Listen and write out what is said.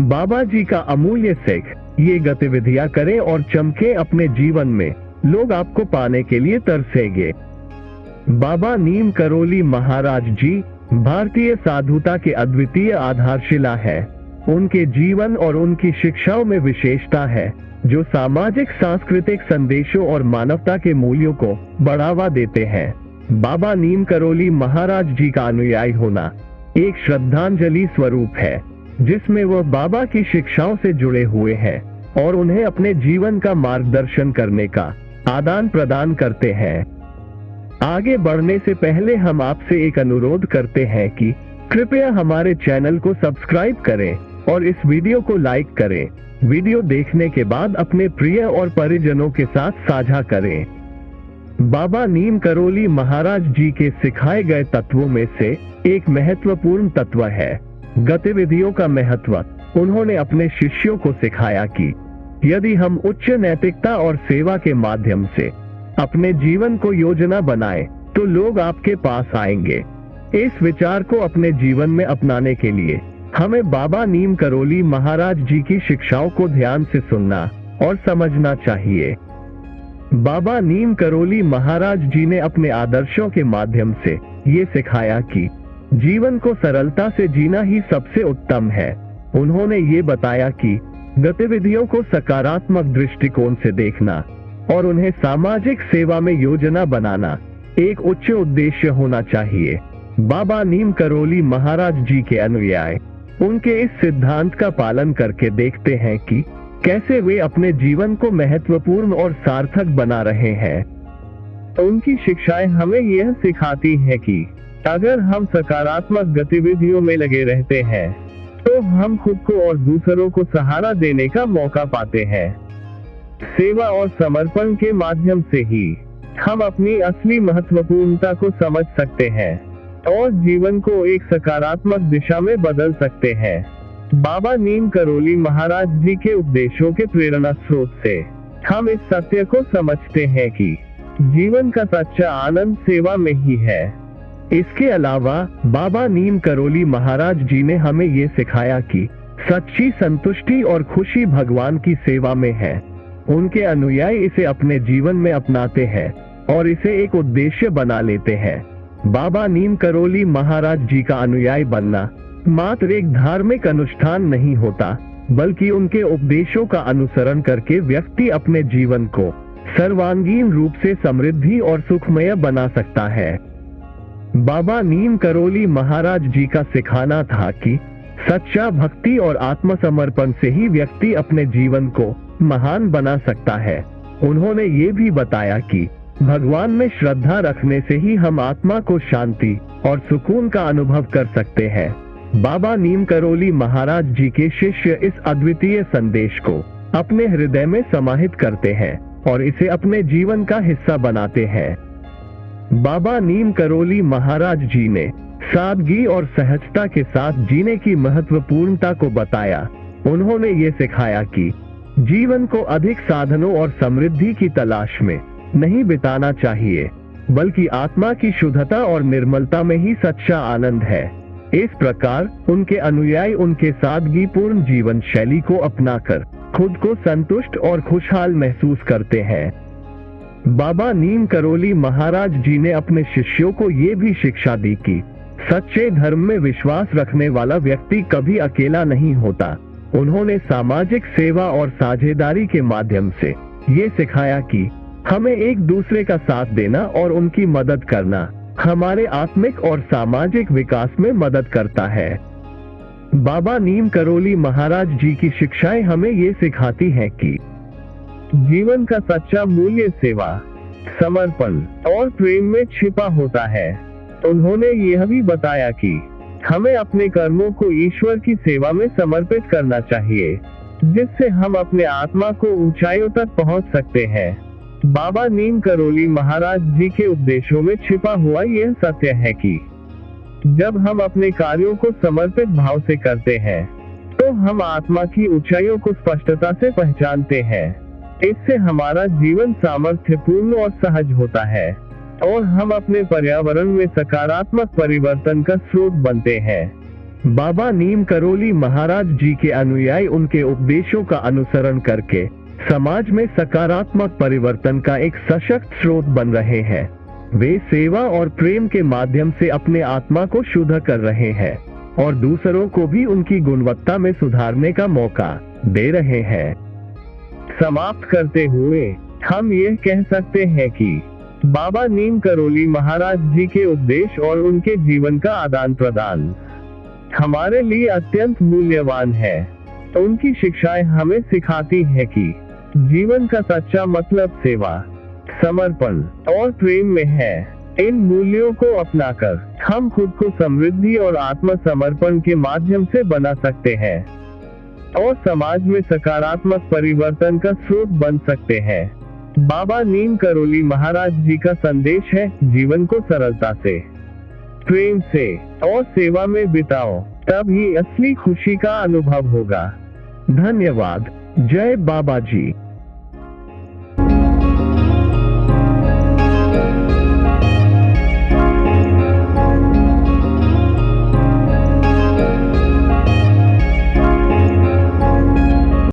बाबा जी का अमूल्य सीख, ये गतिविधियां करें और चमके अपने जीवन में, लोग आपको पाने के लिए तरसेंगे। बाबा नीम करोली महाराज जी भारतीय साधुता के अद्वितीय आधारशिला है। उनके जीवन और उनकी शिक्षाओं में विशेषता है जो सामाजिक सांस्कृतिक संदेशों और मानवता के मूल्यों को बढ़ावा देते हैं। बाबा नीम करोली महाराज जी का अनुयायी होना एक श्रद्धांजलि स्वरूप है जिसमें वह बाबा की शिक्षाओं से जुड़े हुए हैं और उन्हें अपने जीवन का मार्गदर्शन करने का आदान प्रदान करते हैं। आगे बढ़ने से पहले हम आपसे एक अनुरोध करते हैं कि कृपया हमारे चैनल को सब्सक्राइब करें और इस वीडियो को लाइक करें। वीडियो देखने के बाद अपने प्रिय और परिजनों के साथ साझा करें। बाबा नीम करोली महाराज जी के सिखाए गए तत्वों में से एक महत्वपूर्ण तत्व है गतिविधियों का महत्व। उन्होंने अपने शिष्यों को सिखाया कि यदि हम उच्च नैतिकता और सेवा के माध्यम से अपने जीवन को योजना बनाएं, तो लोग आपके पास आएंगे। इस विचार को अपने जीवन में अपनाने के लिए हमें बाबा नीम करोली महाराज जी की शिक्षाओं को ध्यान से सुनना और समझना चाहिए। बाबा नीम करोली महाराज जी ने अपने आदर्शों के माध्यम से ये सिखाया कि जीवन को सरलता से जीना ही सबसे उत्तम है। उन्होंने ये बताया कि गतिविधियों को सकारात्मक दृष्टिकोण से देखना और उन्हें सामाजिक सेवा में योजना बनाना एक उच्च उद्देश्य होना चाहिए। बाबा नीम करोली महाराज जी के अनुयायी उनके इस सिद्धांत का पालन करके देखते हैं कि कैसे वे अपने जीवन को महत्वपूर्ण और सार्थक बना रहे हैं। उनकी शिक्षाएं हमें यह सिखाती है कि अगर हम सकारात्मक गतिविधियों में लगे रहते हैं तो हम खुद को और दूसरों को सहारा देने का मौका पाते हैं। सेवा और समर्पण के माध्यम से ही हम अपनी असली महत्वपूर्णता को समझ सकते हैं और जीवन को एक सकारात्मक दिशा में बदल सकते हैं। बाबा नीम करोली महाराज जी के उपदेशों के प्रेरणा स्रोत से हम इस सत्य को समझते हैं कि जीवन का सच्चा आनंद सेवा में ही है। इसके अलावा बाबा नीम करोली महाराज जी ने हमें ये सिखाया कि सच्ची संतुष्टि और खुशी भगवान की सेवा में है। उनके अनुयायी इसे अपने जीवन में अपनाते हैं और इसे एक उद्देश्य बना लेते हैं। बाबा नीम करोली महाराज जी का अनुयायी बनना मात्र एक धार्मिक अनुष्ठान नहीं होता, बल्कि उनके उपदेशों का अनुसरण करके व्यक्ति अपने जीवन को सर्वांगीण रूप से समृद्धि और सुखमय बना सकता है। बाबा नीम करोली महाराज जी का सिखाना था कि सच्चा भक्ति और आत्मसमर्पण से ही व्यक्ति अपने जीवन को महान बना सकता है। उन्होंने ये भी बताया कि भगवान में श्रद्धा रखने से ही हम आत्मा को शांति और सुकून का अनुभव कर सकते हैं। बाबा नीम करोली महाराज जी के शिष्य इस अद्वितीय संदेश को अपने हृदय में समाहित करते हैं और इसे अपने जीवन का हिस्सा बनाते हैं। बाबा नीम करोली महाराज जी ने सादगी और सहजता के साथ जीने की महत्वपूर्णता को बताया। उन्होंने ये सिखाया कि जीवन को अधिक साधनों और समृद्धि की तलाश में नहीं बिताना चाहिए, बल्कि आत्मा की शुद्धता और निर्मलता में ही सच्चा आनंद है। इस प्रकार उनके अनुयायी उनके सादगीपूर्ण जीवन शैली को अपनाकर खुद को संतुष्ट और खुशहाल महसूस करते हैं। बाबा नीम करोली महाराज जी ने अपने शिष्यों को ये भी शिक्षा दी कि सच्चे धर्म में विश्वास रखने वाला व्यक्ति कभी अकेला नहीं होता। उन्होंने सामाजिक सेवा और साझेदारी के माध्यम से ये सिखाया कि हमें एक दूसरे का साथ देना और उनकी मदद करना हमारे आत्मिक और सामाजिक विकास में मदद करता है। बाबा नीम करोली महाराज जी की शिक्षाएं हमें ये सिखाती हैं कि जीवन का सच्चा मूल्य सेवा, समर्पण और प्रेम में छिपा होता है। उन्होंने यह भी बताया कि हमें अपने कर्मों को ईश्वर की सेवा में समर्पित करना चाहिए, जिससे हम अपने आत्मा को ऊंचाइयों तक पहुंच सकते हैं। बाबा नीम करोली महाराज जी के उपदेशों में छिपा हुआ यह सत्य है कि जब हम अपने कार्यों को समर्पित भाव से करते हैं, तो हम आत्मा की ऊंचाइयों को स्पष्टता से पहचानते हैं। इससे हमारा जीवन सामर्थ्यपूर्ण और सहज होता है और हम अपने पर्यावरण में सकारात्मक परिवर्तन का स्रोत बनते हैं। बाबा नीम करोली महाराज जी के अनुयायी उनके उपदेशों का अनुसरण करके समाज में सकारात्मक परिवर्तन का एक सशक्त स्रोत बन रहे हैं। वे सेवा और प्रेम के माध्यम से अपने आत्मा को शुद्ध कर रहे हैं और दूसरों को भी उनकी गुणवत्ता में सुधारने का मौका दे रहे हैं। समाप्त करते हुए हम यह कह सकते हैं कि बाबा नीम करोली महाराज जी के उपदेश और उनके जीवन का आदान प्रदान हमारे लिए अत्यंत मूल्यवान है। उनकी शिक्षाएं हमें सिखाती है कि जीवन का सच्चा मतलब सेवा, समर्पण और प्रेम में है। इन मूल्यों को अपनाकर हम खुद को समृद्धि और आत्मसमर्पण के माध्यम से बना सकते हैं और समाज में सकारात्मक परिवर्तन का स्रोत बन सकते हैं। बाबा नीम करोली महाराज जी का संदेश है, जीवन को सरलता से, प्रेम से और सेवा में बिताओ, तब ही असली खुशी का अनुभव होगा। धन्यवाद। जय बाबा जी।